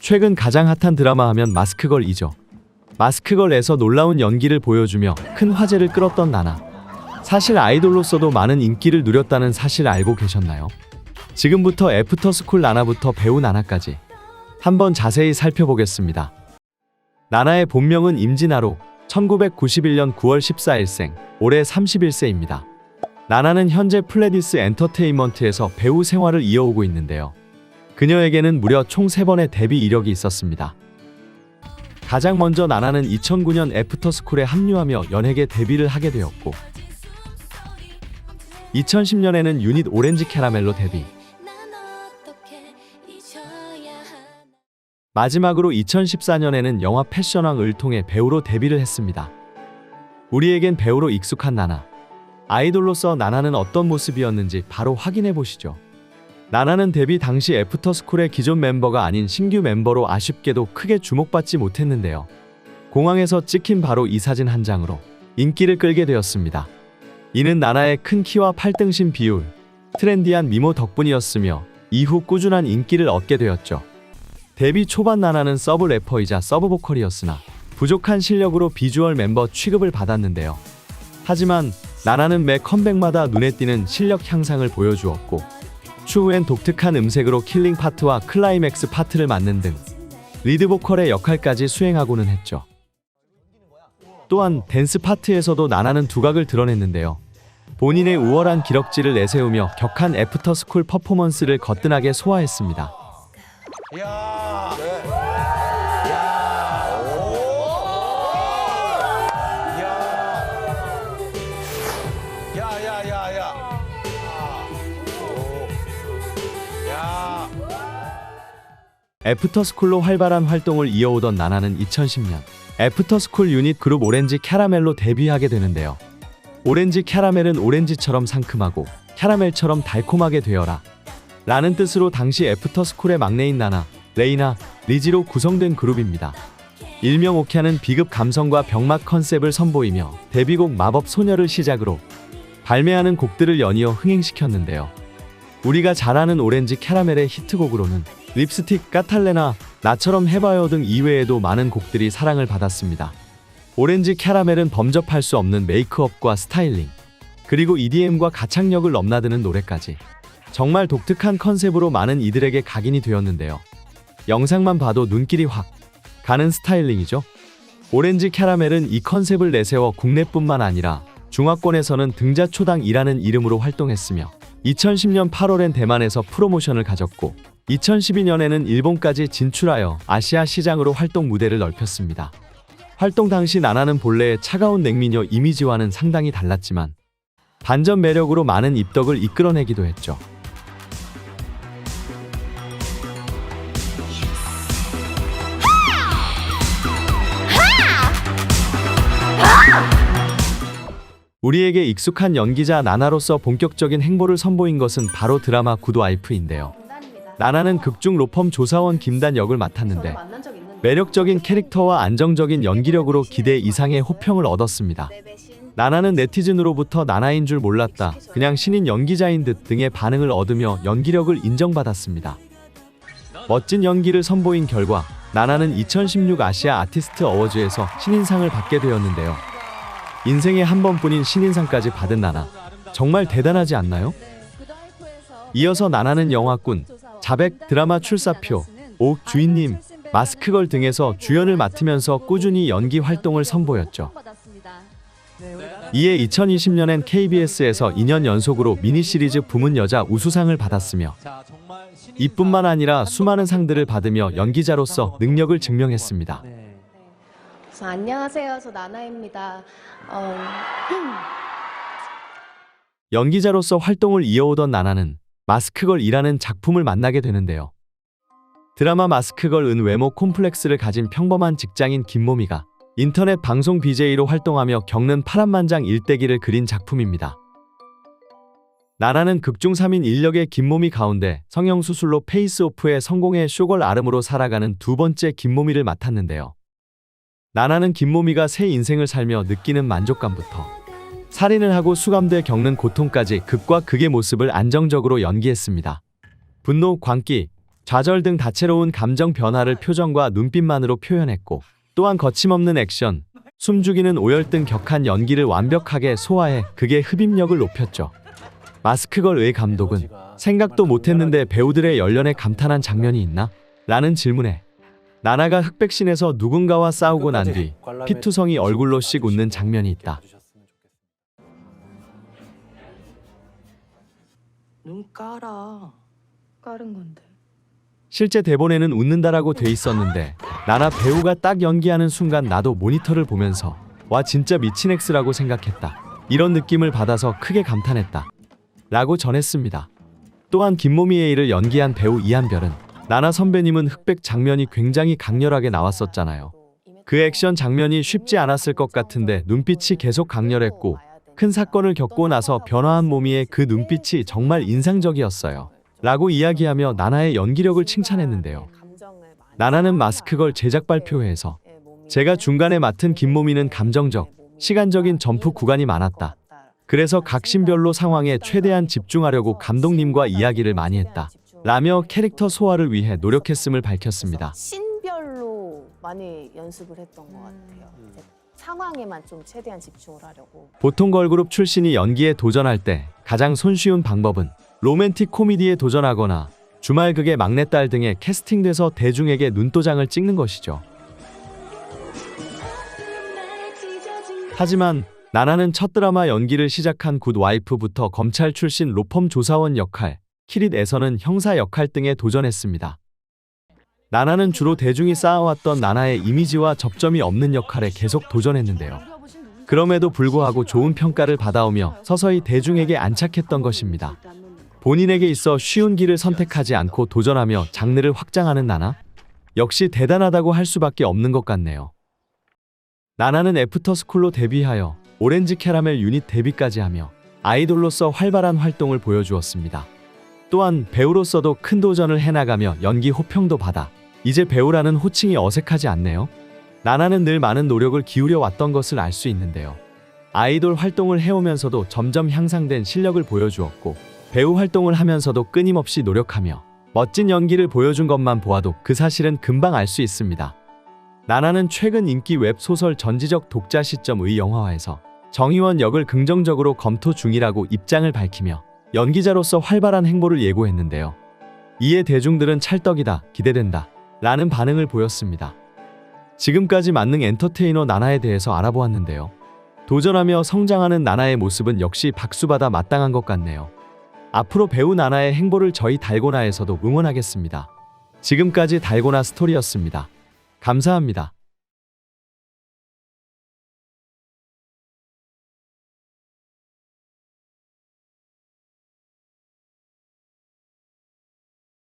최근 가장 핫한 드라마 하면 마스크걸이죠. 마스크걸에서 놀라운 연기를 보여주며 큰 화제를 끌었던 나나. 사실 아이돌로서도 많은 인기를 누렸다는 사실 알고 계셨나요? 지금부터 애프터스쿨 나나부터 배우 나나까지 한번 자세히 살펴보겠습니다. 나나의 본명은 임진아로, 1991년 9월 14일생, 올해 31세입니다. 나나는 현재 플레디스 엔터테인먼트에서 배우 생활을 이어오고 있는데요. 그녀에게는 무려 총 3번의 데뷔 이력이 있었습니다. 가장 먼저 나나는 2009년 애프터스쿨에 합류하며 연예계 데뷔를 하게 되었고 2010년에는 유닛 오렌지 캐러멜로 데뷔. 마지막으로 2014년에는 영화 패션왕을 통해 배우로 데뷔를 했습니다. 우리에겐 배우로 익숙한 나나. 아이돌로서 나나는 어떤 모습이었는지 바로 확인해 보시죠. 나나는 데뷔 당시 애프터스쿨의 기존 멤버가 아닌 신규 멤버로 아쉽게도 크게 주목받지 못했는데요. 공항에서 찍힌 바로 이 사진 한 장으로 인기를 끌게 되었습니다. 이는 나나의 큰 키와 팔등신 비율, 트렌디한 미모 덕분이었으며 이후 꾸준한 인기를 얻게 되었죠. 데뷔 초반 나나는 서브 래퍼이자 서브 보컬이었으나 부족한 실력으로 비주얼 멤버 취급을 받았는데요. 하지만 나나는 매 컴백마다 눈에 띄는 실력 향상을 보여주었고 추후엔 독특한 음색으로 킬링 파트와 클라이맥스 파트를 맡는 등 리드 보컬의 역할까지 수행하고는 했죠. 또한 댄스 파트에서도 나나는 두각을 드러냈는데요. 본인의 우월한 기럭지를 내세우며 격한 애프터스쿨 퍼포먼스를 거뜬하게 소화했습니다. 야, 네. 애프터스쿨로 활발한 활동을 이어오던 나나는 2010년 애프터스쿨 유닛 그룹 오렌지 캐러멜로 데뷔하게 되는데요. 오렌지 캐러멜은 오렌지처럼 상큼하고 캐러멜처럼 달콤하게 되어라 라는 뜻으로 당시 애프터스쿨의 막내인 나나, 레이나, 리지로 구성된 그룹입니다. 일명 오키아는 비급 감성과 병맛 컨셉을 선보이며 데뷔곡 마법 소녀를 시작으로 발매하는 곡들을 연이어 흥행시켰는데요. 우리가 잘 아는 오렌지 캐러멜의 히트곡으로는 립스틱, 까탈레나, 나처럼 해봐요 등 이외에도 많은 곡들이 사랑을 받았습니다. 오렌지 캐러멜은 범접할 수 없는 메이크업과 스타일링, 그리고 EDM과 가창력을 넘나드는 노래까지 정말 독특한 컨셉으로 많은 이들에게 각인이 되었는데요. 영상만 봐도 눈길이 확 가는 스타일링이죠. 오렌지 캐러멜은 이 컨셉을 내세워 국내뿐만 아니라 중화권에서는 등자초당이라는 이름으로 활동했으며 2010년 8월엔 대만에서 프로모션을 가졌고 2012년에는 일본까지 진출하여 아시아 시장으로 활동 무대를 넓혔습니다. 활동 당시 나나는 본래의 차가운 냉미녀 이미지와는 상당히 달랐지만 반전 매력으로 많은 입덕을 이끌어내기도 했죠. 우리에게 익숙한 연기자 나나로서 본격적인 행보를 선보인 것은 바로 드라마 굿와이프인데요. 나나는 극중 로펌 조사원 김단 역을 맡았는데 매력적인 캐릭터와 안정적인 연기력으로 기대 이상의 호평을 얻었습니다. 나나는 네티즌으로부터 나나인 줄 몰랐다, 그냥 신인 연기자인 듯 등의 반응을 얻으며 연기력을 인정받았습니다. 멋진 연기를 선보인 결과 나나는 2016 아시아 아티스트 어워즈에서 신인상을 받게 되었는데요. 인생에 한 번뿐인 신인상까지 받은 나나, 정말 대단하지 않나요? 이어서 나나는 영화꾼, 자백, 드라마 출사표, 옥 주인님, 마스크걸 등에서 주연을 맡으면서 꾸준히 연기 활동을 선보였죠. 이에 2020년엔 KBS에서 2년 연속으로 미니시리즈 부문 여자 우수상을 받았으며 이뿐만 아니라 수많은 상들을 받으며 연기자로서 능력을 증명했습니다. 안녕하세요. 저 나나입니다. 연기자로서 활동을 이어오던 나나는 마스크걸이라는 작품을 만나게 되는데요. 드라마 마스크걸은 외모 콤플렉스를 가진 평범한 직장인 김모미가 인터넷 방송 BJ로 활동하며 겪는 파란만장 일대기를 그린 작품입니다. 나나는 극중 3인 인력의 김모미 가운데 성형수술로 페이스오프에 성공해 쇼걸 아름으로 살아가는 두 번째 김모미를 맡았는데요. 나나는 김모미가 새 인생을 살며 느끼는 만족감부터 살인을 하고 수감돼 겪는 고통까지 극과 극의 모습을 안정적으로 연기했습니다. 분노, 광기, 좌절 등 다채로운 감정 변화를 표정과 눈빛만으로 표현했고, 또한 거침없는 액션, 숨죽이는 오열 등 격한 연기를 완벽하게 소화해 극의 흡입력을 높였죠. 마스크걸 의 감독은 생각도 못했는데 배우들의 연륜에 감탄한 장면이 있나? 라는 질문에 나나가 흑백신에서 누군가와 싸우고 난 뒤 피투성이 얼굴로 씩 웃는 장면이 있다. 눈 깔아. 깔은 건데. 실제 대본에는 웃는다라고 돼 있었는데 나나 배우가 딱 연기하는 순간 나도 모니터를 보면서 와 진짜 미친 X라고 생각했다. 이런 느낌을 받아서 크게 감탄했다. 라고 전했습니다. 또한 김모미에이를 연기한 배우 이한별은 나나 선배님은 흑백 장면이 굉장히 강렬하게 나왔었잖아요. 그 액션 장면이 쉽지 않았을 것 같은데 눈빛이 계속 강렬했고 큰 사건을 겪고 나서 변화한 모미의 그 눈빛이 정말 인상적이었어요. 라고 이야기하며 나나의 연기력을 칭찬했는데요. 나나는 마스크걸 제작 발표회에서 제가 중간에 맡은 김모미는 감정적, 시간적인 점프 구간이 많았다. 그래서 각 신별로 상황에 최대한 집중하려고 감독님과 이야기를 많이 했다. 라며 캐릭터 소화를 위해 노력했음을 밝혔습니다. 신별로 많이 연습을 했던 것 같아요. 이제 상황에만 좀 최대한 집중을 하려고. 보통 걸그룹 출신이 연기에 도전할 때 가장 손쉬운 방법은 로맨틱 코미디에 도전하거나 주말극의 막내딸 등에 캐스팅돼서 대중에게 눈도장을 찍는 것이죠. 하지만 나나는 첫 드라마 연기를 시작한 굿와이프부터 검찰 출신 로펌 조사원 역할, 키릿에서는 형사 역할 등에 도전했습니다. 나나는 주로 대중이 쌓아왔던 나나의 이미지와 접점이 없는 역할에 계속 도전했는데요. 그럼에도 불구하고 좋은 평가를 받아오며 서서히 대중에게 안착했던 것입니다. 본인에게 있어 쉬운 길을 선택하지 않고 도전하며 장르를 확장하는 나나? 역시 대단하다고 할 수밖에 없는 것 같네요. 나나는 애프터스쿨로 데뷔하여 오렌지 캐러멜 유닛 데뷔까지 하며 아이돌로서 활발한 활동을 보여주었습니다. 또한 배우로서도 큰 도전을 해나가며 연기 호평도 받아 이제 배우라는 호칭이 어색하지 않네요. 나나는 늘 많은 노력을 기울여 왔던 것을 알 수 있는데요. 아이돌 활동을 해오면서도 점점 향상된 실력을 보여주었고 배우 활동을 하면서도 끊임없이 노력하며 멋진 연기를 보여준 것만 보아도 그 사실은 금방 알 수 있습니다. 나나는 최근 인기 웹소설 전지적 독자 시점의 영화화에서 정의원 역을 긍정적으로 검토 중이라고 입장을 밝히며 연기자로서 활발한 행보를 예고했는데요. 이에 대중들은 찰떡이다, 기대된다 라는 반응을 보였습니다. 지금까지 만능 엔터테이너 나나에 대해서 알아보았는데요. 도전하며 성장하는 나나의 모습은 역시 박수받아 마땅한 것 같네요. 앞으로 배우 나나의 행보를 저희 달고나에서도 응원하겠습니다. 지금까지 달고나 스토리였습니다. 감사합니다.